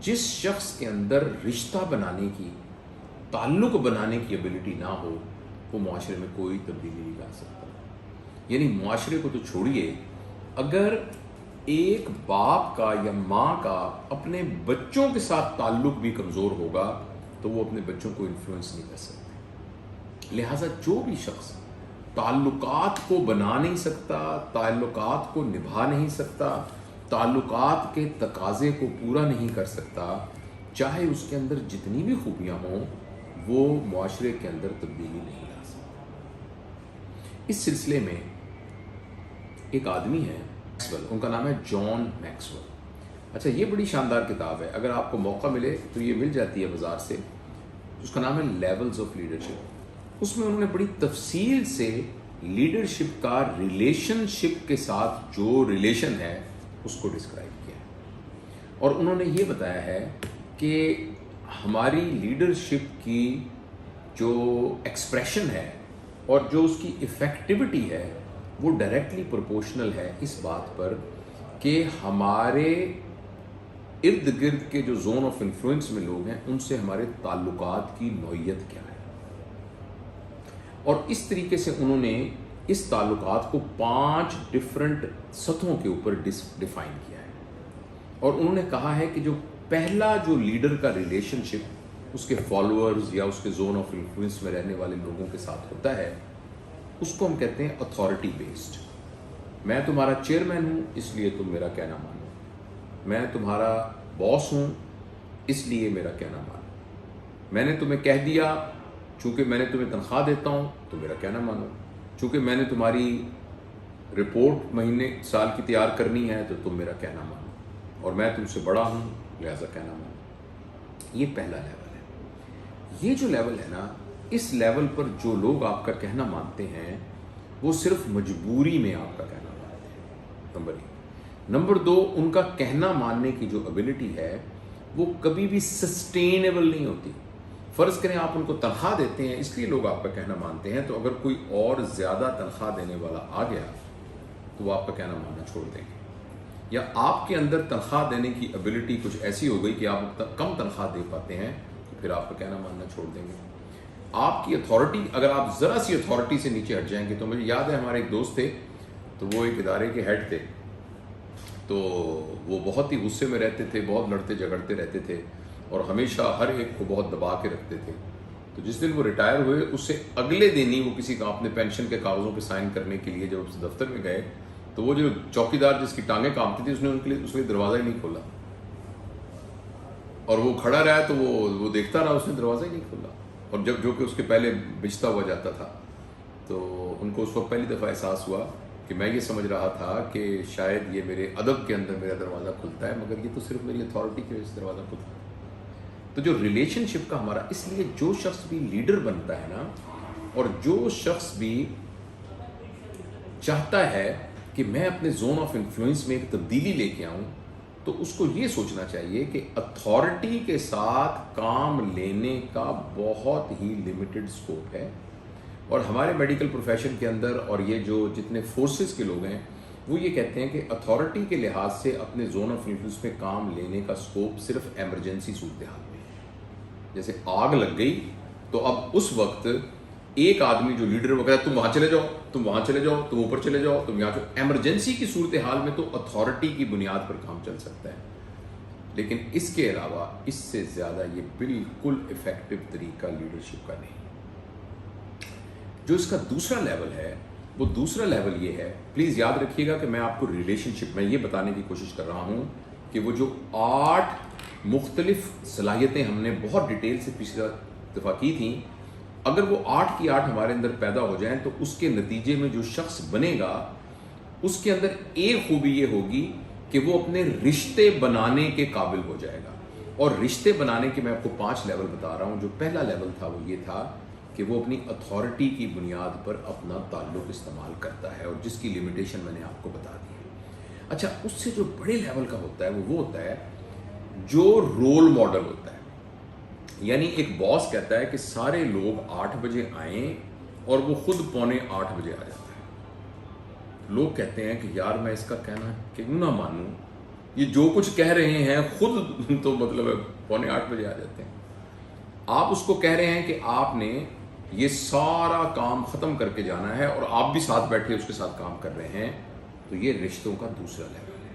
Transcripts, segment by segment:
جس شخص کے اندر رشتہ بنانے کی، تعلق بنانے کی ایبلٹی نہ ہو، وہ معاشرے میں کوئی تبدیلی نہیں لا سکتا۔ یعنی معاشرے کو تو چھوڑیے، اگر ایک باپ کا یا ماں کا اپنے بچوں کے ساتھ تعلق بھی کمزور ہوگا تو وہ اپنے بچوں کو انفلوئنس نہیں کر سکتے۔ لہٰذا جو بھی شخص تعلقات کو بنا نہیں سکتا، تعلقات کو نبھا نہیں سکتا، تعلقات کے تقاضے کو پورا نہیں کر سکتا، چاہے اس کے اندر جتنی بھی خوبیاں ہوں، وہ معاشرے کے اندر تبدیلی نہیں لا سکتا۔ اس سلسلے میں ایک آدمی ہے میکسویل، ان کا نام ہے جان میکسویل۔ اچھا، یہ بڑی شاندار کتاب ہے، اگر آپ کو موقع ملے تو یہ مل جاتی ہے بازار سے، اس کا نام ہے لیولز آف لیڈرشپ۔ اس میں انہوں نے بڑی تفصیل سے لیڈرشپ کا ریلیشن شپ کے ساتھ جو ریلیشن ہے اس کو ڈسکرائب کیا ہے، اور انہوں نے یہ بتایا ہے کہ ہماری لیڈرشپ کی جو ایکسپریشن ہے اور جو اس کی افیکٹیوٹی ہے وہ ڈائریکٹلی پروپورشنل ہے اس بات پر کہ ہمارے ارد گرد کے جو زون آف انفلوئنس میں لوگ ہیں ان سے ہمارے تعلقات کی نوعیت کیا ہے۔ اور اس طریقے سے انہوں نے اس تعلقات کو 5 ڈفرنٹ سطحوں کے اوپر ڈیفائن کیا ہے، اور انہوں نے کہا ہے کہ جو پہلا جو لیڈر کا ریلیشن شپ اس کے فالوورز یا اس کے زون آف انفلوئنس میں رہنے والے لوگوں کے ساتھ ہوتا ہے، اس کو ہم کہتے ہیں اتھارٹی بیسڈ۔ میں تمہارا چیئرمین ہوں اس لیے تم میرا کہنا مانو، میں تمہارا باس ہوں اس لیے میرا کہنا مانو، میں نے تمہیں کہہ دیا چونکہ میں نے تمہیں تنخواہ دیتا ہوں تو میرا کہنا مانو، چونکہ میں نے تمہاری رپورٹ مہینے سال کی تیار کرنی ہے تو تم میرا کہنا مانو، اور میں تم سے بڑا ہوں لہذا کہنا مانو۔ یہ پہلا لیول ہے۔ یہ جو لیول ہے نا، اس لیول پر جو لوگ آپ کا کہنا مانتے ہیں وہ صرف مجبوری میں آپ کا کہنا مانتے ہیں، نمبر 1۔ نمبر 2، ان کا کہنا ماننے کی جو ایبلٹی ہے وہ کبھی بھی سسٹینیبل نہیں ہوتی۔ فرض کریں آپ ان کو تنخواہ دیتے ہیں اس لیے لوگ آپ کا کہنا مانتے ہیں، تو اگر کوئی اور زیادہ تنخواہ دینے والا آ گیا تو وہ آپ کا کہنا ماننا چھوڑ دیں گے، یا آپ کے اندر تنخواہ دینے کی ایبلٹی کچھ ایسی ہو گئی کہ آپ کم تنخواہ دے پاتے ہیں تو پھر آپ کا کہنا ماننا چھوڑ دیں گے۔ آپ کی اتھارٹی، اگر آپ ذرا سی اتھارٹی سے نیچے ہٹ جائیں گے، تو مجھے یاد ہے ہمارے ایک دوست تھے، تو وہ ایک ادارے کے ہیڈ تھے، تو وہ بہت ہی غصے میں رہتے تھے، بہت لڑتے جھگڑتے رہتے تھے، اور ہمیشہ ہر ایک کو بہت دبا کے رکھتے تھے۔ تو جس دن وہ ریٹائر ہوئے اس سے اگلے دن ہی وہ کسی کا اپنے پینشن کے کاغذوں پہ سائن کرنے کے لیے جب اس دفتر میں گئے تو وہ جو چوکی دار جس کی ٹانگیں کانپتی تھی اس نے ان کے لیے دروازہ ہی نہیں کھولا، اور وہ کھڑا رہا تو وہ دیکھتا رہا، اس نے دروازہ ہی نہیں کھولا، اور جب جو کہ اس کے پہلے بچتا ہوا جاتا تھا، تو ان کو اس وقت پہلی دفعہ احساس ہوا کہ میں یہ سمجھ رہا تھا کہ شاید یہ میرے ادب کے اندر میرا دروازہ کھلتا ہے، مگر یہ تو صرف میری اتھارٹی کی وجہ سے دروازہ کھلتا ہے۔ تو جو ریلیشن شپ کا ہمارا، اس لیے جو شخص بھی لیڈر بنتا ہے نا، اور جو شخص بھی چاہتا ہے کہ میں اپنے زون آف انفلوئنس میں ایک تبدیلی لے کے آؤں، تو اس کو یہ سوچنا چاہیے کہ اتھارٹی کے ساتھ کام لینے کا بہت ہی لمیٹڈ سکوپ ہے، اور ہمارے میڈیکل پروفیشن کے اندر اور یہ جو جتنے فورسز کے لوگ ہیں وہ یہ کہتے ہیں کہ اتھارٹی کے لحاظ سے اپنے زون آف انفلوئنس میں کام لینے کا سکوپ صرف ایمرجنسی صورتحال میں ہے۔ جیسے آگ لگ گئی تو اب اس وقت ایک آدمی جو لیڈر وغیرہ، تم وہاں چلے جاؤ، تم وہاں چلے جاؤ، تم اوپر چلے جاؤ، تم یہاں ایمرجنسی کی صورتحال میں تو اتھارٹی کی بنیاد پر کام چل سکتا ہے، لیکن اس کے علاوہ اس سے زیادہ یہ بالکل افیکٹو طریقہ لیڈرشپ کا نہیں۔ جو اس کا دوسرا لیول ہے، وہ دوسرا لیول یہ ہے، پلیز یاد رکھیے گا کہ میں آپ کو ریلیشن شپ میں یہ بتانے کی کوشش کر رہا ہوں کہ وہ جو 8 مختلف صلاحیتیں ہم نے بہت ڈیٹیل سے پچھلی دفعہ کی تھیں، اگر وہ 8 کی 8 ہمارے اندر پیدا ہو جائیں تو اس کے نتیجے میں جو شخص بنے گا اس کے اندر ایک خوبی یہ ہوگی کہ وہ اپنے رشتے بنانے کے قابل ہو جائے گا۔ اور رشتے بنانے کے میں آپ کو 5 لیول بتا رہا ہوں۔ جو پہلا لیول تھا وہ یہ تھا کہ وہ اپنی اتھارٹی کی بنیاد پر اپنا تعلق استعمال کرتا ہے، اور جس کی لمیٹیشن میں نے آپ کو بتا دی ہے۔ اچھا، اس سے جو بڑے لیول کا ہوتا ہے وہ ہوتا ہے جو رول ماڈل ہوتا ہے، یعنی ایک باس کہتا ہے کہ سارے لوگ 8 بجے آئیں اور وہ خود 7:45 بجے آ جاتا ہے۔ لوگ کہتے ہیں کہ یار میں اس کا کہنا کیوں نہ مانوں، یہ جو کچھ کہہ رہے ہیں خود تو مطلب 7:45 آ جاتے ہیں. آپ اس کو کہہ رہے ہیں کہ آپ نے یہ سارا کام ختم کر کے جانا ہے اور آپ بھی ساتھ بیٹھے اس کے ساتھ کام کر رہے ہیں, تو یہ رشتوں کا دوسرا لیول ہے.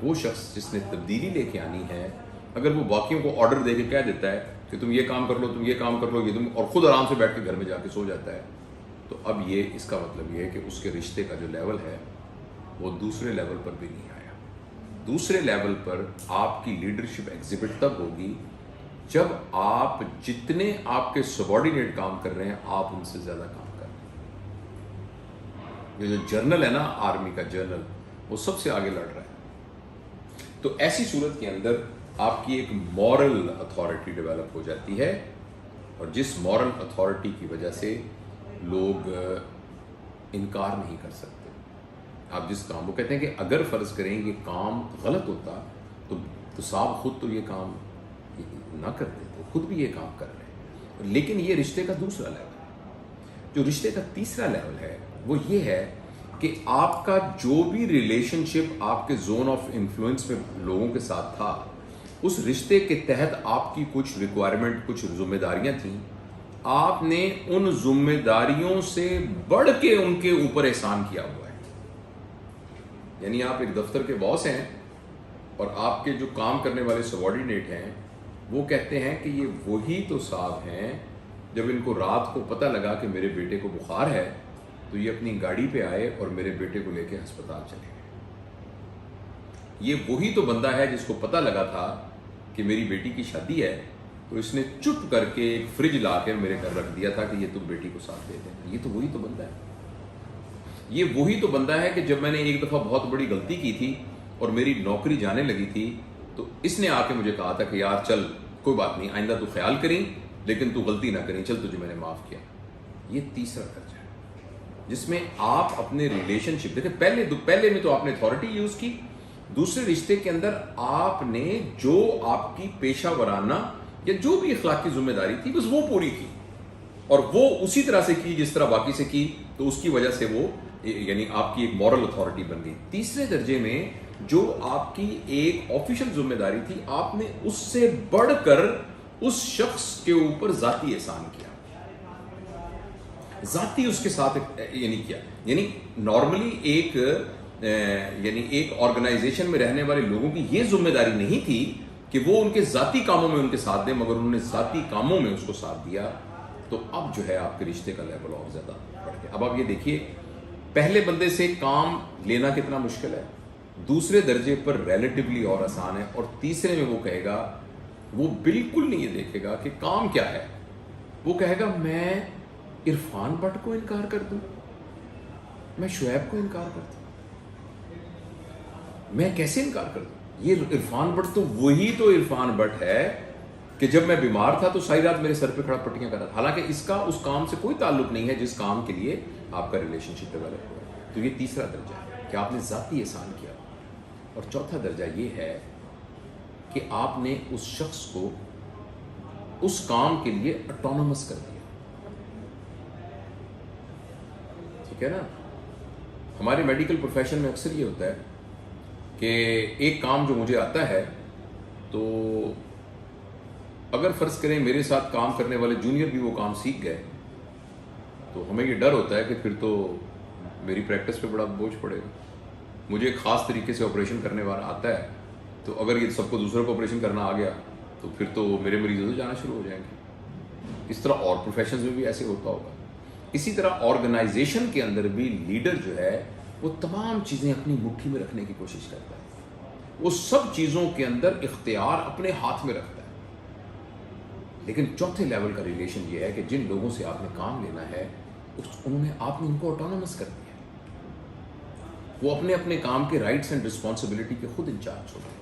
وہ شخص جس نے تبدیلی لے کے آنی ہے, اگر وہ باقیوں کو آرڈر دے کے کہہ دیتا ہے کہ تم یہ کام کر لو, تم یہ کام کر لو, یہ تم, اور خود آرام سے بیٹھ کے گھر میں جا کے سو جاتا ہے, تو اب یہ اس کا مطلب یہ ہے کہ اس کے رشتے کا جو لیول ہے وہ دوسرے لیول پر بھی نہیں آیا. دوسرے لیول پر آپ کی لیڈرشپ ایگزیبٹ تب ہوگی جب آپ جتنے آپ کے سبارڈینیٹ کام کر رہے ہیں آپ ان سے زیادہ کام کر رہے ہیں. یہ جو جرنل ہے نا, آرمی کا جرنل, وہ سب سے آگے لڑ رہا ہے. تو ایسی صورت کے اندر آپ کی ایک مورل اتھارٹی ڈیولپ ہو جاتی ہے, اور جس مورل اتھارٹی کی وجہ سے لوگ انکار نہیں کر سکتے. آپ جس کام کو کہتے ہیں کہ اگر فرض کریں یہ کام غلط ہوتا تو صاحب خود تو یہ کام نہ کرتے تھے, خود بھی یہ کام کر رہے ہیں. لیکن یہ رشتے کا دوسرا لیول ہے. جو رشتے کا تیسرا لیول ہے وہ یہ ہے کہ آپ کا جو بھی ریلیشن شپ آپ کے زون آف انفلوئنس میں لوگوں کے ساتھ تھا, اس رشتے کے تحت آپ کی کچھ ریکوائرمنٹ, کچھ ذمہ داریاں تھیں, آپ نے ان ذمہ داریوں سے بڑھ کے ان کے اوپر احسان کیا ہوا ہے. یعنی آپ ایک دفتر کے باس ہیں اور آپ کے جو کام کرنے والے سبارڈینیٹ ہیں وہ کہتے ہیں کہ یہ وہی تو صاحب ہیں جب ان کو رات کو پتہ لگا کہ میرے بیٹے کو بخار ہے تو یہ اپنی گاڑی پہ آئے اور میرے بیٹے کو لے کے ہسپتال چلے گئے. یہ وہی تو بندہ ہے جس کو پتہ لگا تھا کہ میری بیٹی کی شادی ہے تو اس نے چپ کر کے ایک فریج لا کے میرے گھر رکھ دیا تھا کہ یہ تم بیٹی کو ساتھ دے دیں. یہ تو وہی تو بندہ ہے. یہ وہی تو بندہ ہے کہ جب میں نے ایک دفعہ بہت بڑی غلطی کی تھی اور میری نوکری جانے لگی تھی تو اس نے آ کے مجھے کہا تھا کہ یار چل کوئی بات نہیں, آئندہ تو خیال کریں لیکن تو غلطی نہ کریں, چل تجھے میں نے معاف کیا. یہ تیسرا درجہ ہے جس میں آپ اپنے ریلیشن شپ دیکھیں. پہلے میں تو آپ نے اتھارٹی یوز کی, دوسرے رشتے کے اندر آپ نے جو آپ کی پیشہ ورانہ یا جو بھی اخلاقی ذمہ داری تھی بس وہ پوری کی, اور وہ اسی طرح سے کی جس طرح باقی سے کی, تو اس کی وجہ سے وہ یعنی آپ کی ایک مورل اتھارٹی بن گئی. تیسرے درجے میں جو آپ کی ایک آفیشل ذمہ داری تھی آپ نے اس سے بڑھ کر اس شخص کے اوپر ذاتی احسان کیا, ذاتی اس کے ساتھ یعنی کیا. یعنی نارملی ایک آرگنائزیشن میں رہنے والے لوگوں کی یہ ذمہ داری نہیں تھی کہ وہ ان کے ذاتی کاموں میں ان کے ساتھ دیں, مگر انہوں نے ذاتی کاموں میں اس کو ساتھ دیا. تو اب جو ہے آپ کے رشتے کا لیول اور زیادہ بڑھ گیا. اب آپ یہ دیکھیے پہلے بندے سے کام لینا کتنا مشکل ہے, دوسرے درجے پر ریلیٹیولی اور آسان ہے, اور تیسرے میں وہ کہے گا, وہ بالکل نہیں یہ دیکھے گا کہ کام کیا ہے, وہ کہے گا میں عرفان بٹ کو انکار کر دوں, میں شعیب کو انکار کر دوں, میں کیسے انکار کر دوں. یہ عرفان بٹ تو وہی تو عرفان بٹ ہے کہ جب میں بیمار تھا تو ساری رات میرے سر پہ کھڑا پٹیاں کر رہا تھا, حالانکہ اس کا اس کام سے کوئی تعلق نہیں ہے جس کام کے لیے آپ کا ریلیشن شپ ڈیولپ ہوا. تو یہ تیسرا درجہ ہے کہ آپ نے ذاتی احسان کیا. اور چوتھا درجہ یہ ہے کہ آپ نے اس شخص کو اس کام کے لیے اٹونومس کر دیا. ٹھیک ہے نا, ہمارے میڈیکل پروفیشن میں اکثر یہ ہوتا ہے کہ ایک کام جو مجھے آتا ہے تو اگر فرض کریں میرے ساتھ کام کرنے والے جونیئر بھی وہ کام سیکھ گئے تو ہمیں یہ ڈر ہوتا ہے کہ پھر تو میری پریکٹس پہ بڑا بوجھ پڑے گا. مجھے ایک خاص طریقے سے آپریشن کرنے والا آتا ہے تو اگر یہ سب کو دوسروں کو آپریشن کرنا آ گیا تو پھر تو میرے مریضوں سے جانا شروع ہو جائیں گے. اس طرح اور پروفیشنز میں بھی ایسے ہوتا ہوگا. اسی طرح آرگنائزیشن کے اندر بھی لیڈر جو ہے وہ تمام چیزیں اپنی مٹھی میں رکھنے کی کوشش کرتا ہے, وہ سب چیزوں کے اندر اختیار اپنے ہاتھ میں رکھتا ہے. لیکن چوتھے لیول کا ریلیشن یہ ہے کہ جن لوگوں سے آپ نے کام لینا ہے آپ نے ان کو آٹونومس کر دیا, وہ اپنے اپنے کام کے رائٹس اینڈ رسپانسبلٹی کے خود انچارج ہو گئے.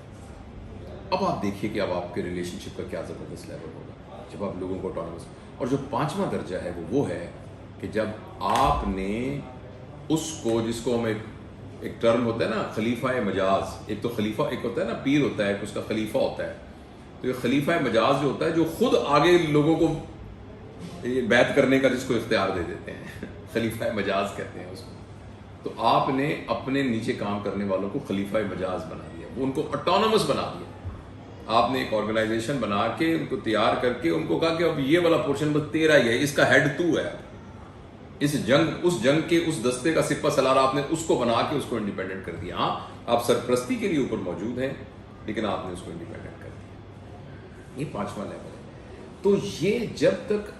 اب آپ دیکھیے کہ اب آپ کے ریلیشن شپ کا کیا زبردست لیول ہوگا جب آپ لوگوں کو آٹونومس. اور جو پانچواں درجہ ہے وہ ہے کہ جب آپ نے اس کو, جس کو ہم ایک ٹرم ہوتا ہے نا خلیفہ مجاز, ایک تو خلیفہ ایک ہوتا ہے نا پیر ہوتا ہے, ایک اس کا خلیفہ ہوتا ہے. تو یہ خلیفہ مجاز جو ہوتا ہے جو خود آگے لوگوں کو بیعت کرنے کا جس کو اختیار دے دیتے ہیں, خلیفہ مجاز کہتے ہیں اس کو. تو آپ نے اپنے نیچے کام کرنے والوں کو خلیفہ مجاز بنا دیا. ان کو آٹونومس بنا دیا. آپ نے ایک آرگنائزیشن بنا کے ان کو تیار کر کے ان کو کہا کہ اب یہ والا پورشن بس تیرا ہی ہے, اس کا ہیڈ تو ہے. اس جنگ کے اس دستے کا سپہ سالار آپ نے اس کو بنا کے اس کو انڈیپینڈنٹ کر دیا. ہاں آپ سرپرستی کے لیے اوپر موجود ہیں لیکن آپ نے اس کو انڈیپینڈنٹ کر دیا. یہ 5واں لیول ہے. تو یہ جب تک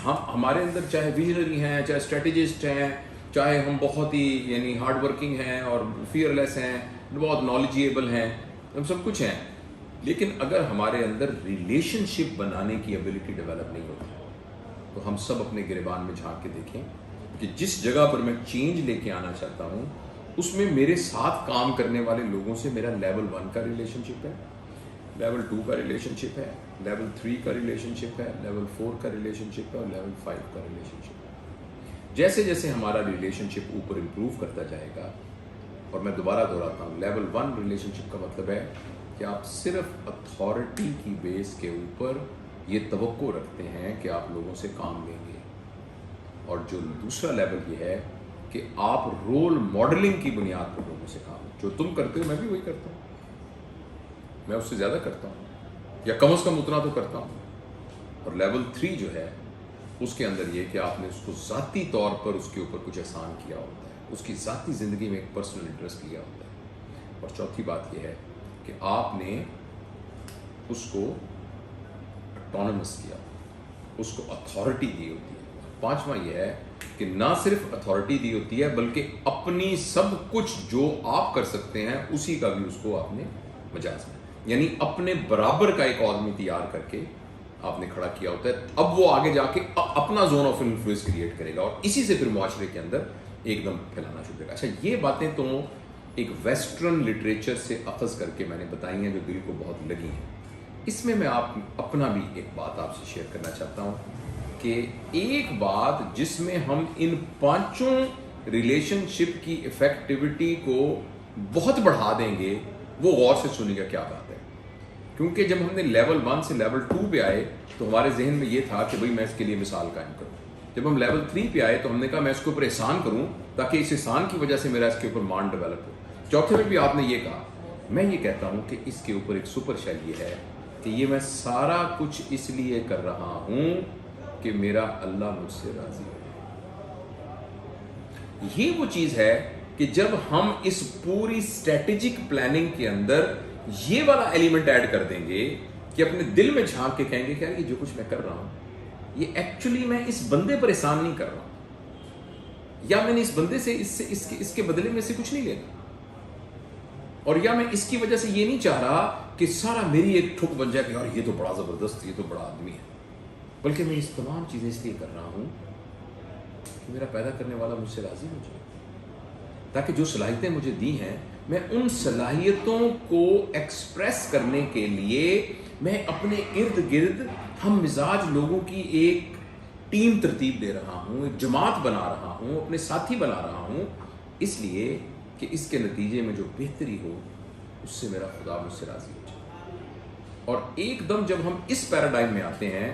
ہمارے اندر چاہے ویژنری ہیں, چاہے اسٹریٹجسٹ ہیں, چاہے ہم بہت ہی یعنی ہارڈ ورکنگ ہیں اور فیئر لیس ہیں, بہت نالجیبل ہیں, ہم سب کچھ ہیں, لیکن اگر ہمارے اندر ریلیشن شپ بنانے کی ایبلٹی ڈیولپ نہیں ہوتی تو ہم سب اپنے گریبان میں جھانک کے دیکھیں کہ جس جگہ پر میں چینج لے کے آنا چاہتا ہوں اس میں میرے ساتھ کام کرنے والے لوگوں سے میرا لیول 1 کا ریلیشن شپ ہے, لیول 2 کا ریلیشن شپ ہے, لیول 3 کا ریلیشن شپ ہے, لیول 4 کا ریلیشن شپ ہے اور لیول 5 کا ریلیشن شپ ہے. جیسے جیسے ہمارا ریلیشن شپ اوپر امپروو کرتا جائے گا, اور میں دوبارہ دہراتا ہوں, لیول 1 ریلیشن شپ کا مطلب ہے کہ آپ صرف اتھارٹی کی بیس کے اوپر یہ توقع رکھتے ہیں کہ آپ لوگوں سے کام لیں گے, اور جو دوسرا لیول یہ ہے کہ آپ رول ماڈلنگ کی بنیاد پر لوگوں سے کام, جو تم کرتے ہو میں بھی وہی کرتا ہوں, میں اس سے زیادہ کرتا ہوں یا کم از کم اتنا تو کرتا ہوں. اور لیول 3 جو ہے اس کے اندر یہ کہ آپ نے اس کو ذاتی طور پر اس کے اوپر کچھ احسان کیا ہوتا ہے, اس کی ذاتی زندگی میں ایک پرسنل انٹرسٹ لیا ہوتا ہے. اور چوتھی بات یہ ہے کہ آپ نے اس کو اٹونومس کیا, اس کو اتھارٹی دی ہوتی ہے. 5واں یہ ہے کہ نہ صرف اتھارٹی دی ہوتی ہے بلکہ اپنی سب کچھ جو آپ کر سکتے ہیں اسی کا بھی اس کو آپ نے مجاز میں, یعنی اپنے برابر کا ایک آدمی تیار کر کے آپ نے کھڑا کیا ہوتا ہے. اب وہ آگے جا کے اپنا زون آف انفلوئنس کریٹ کرے گا اور اسی سے پھر معاشرے کے اندر ایک دم پھیلانا شروع کرے گا. اچھا, یہ باتیں تو ایک ویسٹرن لٹریچر سے اخذ کر کے میں نے بتائی ہیں جو دل کو بہت لگی ہیں. اس میں آپ اپنا بھی ایک بات آپ سے شیئر کرنا چاہتا ہوں کہ ایک بات جس میں ہم ان 5 ریلیشن شپ کی افیکٹیوٹی کو بہت بڑھا دیں گے, وہ غور سے سنیے گا کیا بات ہے. کیونکہ جب ہم نے لیول 1 سے لیول 2 پہ آئے تو ہمارے ذہن میں یہ تھا کہ بھئی میں اس کے لیے مثال قائم کروں. جب ہم لیول 3 پہ آئے تو ہم نے کہا میں اس کے اوپر احسان کروں تاکہ اس احسان کی وجہ سے میرا اس کے اوپر مان ڈیولپ ہو. چوتھے میں بھی آپ نے یہ کہا. میں یہ کہتا ہوں کہ اس کے اوپر ایک سپر شیل یہ ہے کہ یہ میں سارا کچھ اس لیے کر رہا ہوں کہ میرا اللہ مجھ سے راضی ہے. یہ وہ چیز ہے کہ جب ہم اس پوری اسٹریٹجک پلاننگ کے اندر یہ والا ایلیمنٹ ایڈ کر دیں گے کہ اپنے دل میں جھانک کے کہیں گے کہ یہ جو کچھ میں کر رہا ہوں یہ ایکچولی میں اس بندے پر احسان نہیں کر رہا ہوں, یا میں نے اس بندے سے اس کے بدلے میں سے کچھ نہیں لینا, اور یا میں اس کی وجہ سے یہ نہیں چاہ رہا کہ سارا میری ایک ٹھک بن جائے کہ یار یہ تو بڑا زبردست, یہ تو بڑا آدمی ہے, بلکہ میں اس تمام چیزیں اس لیے کر رہا ہوں کہ میرا پیدا کرنے والا مجھ سے راضی ہو جائے, تاکہ جو صلاحیتیں مجھے دی ہیں میں ان صلاحیتوں کو ایکسپریس کرنے کے لیے میں اپنے ارد گرد ہم مزاج لوگوں کی ایک ٹیم ترتیب دے رہا ہوں, ایک جماعت بنا رہا ہوں, اپنے ساتھی بنا رہا ہوں, اس لیے کہ اس کے نتیجے میں جو بہتری ہو اس سے میرا خدا مجھ سے راضی ہو جائے. اور ایک دم جب ہم اس پیراڈائم میں آتے ہیں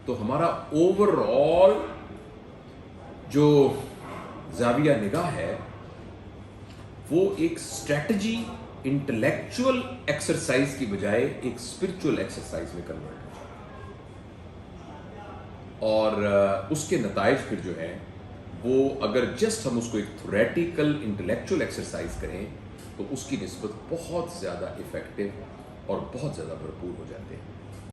تو ہمارا اوور آل جو زاویہ نگاہ ہے وہ ایک اسٹریٹجی انٹلیکچوئل ایکسرسائز کی بجائے ایک اسپرچوئل ایکسرسائز میں کنورٹ ہو جائے, اور اس کے نتائج پھر جو ہے وہ اگر جسٹ ہم اس کو ایک تھیوریٹیکل انٹلیکچوئل ایکسرسائز کریں تو اس کی نسبت بہت زیادہ افیکٹو اور بہت زیادہ بھرپور ہو جاتے ہیں.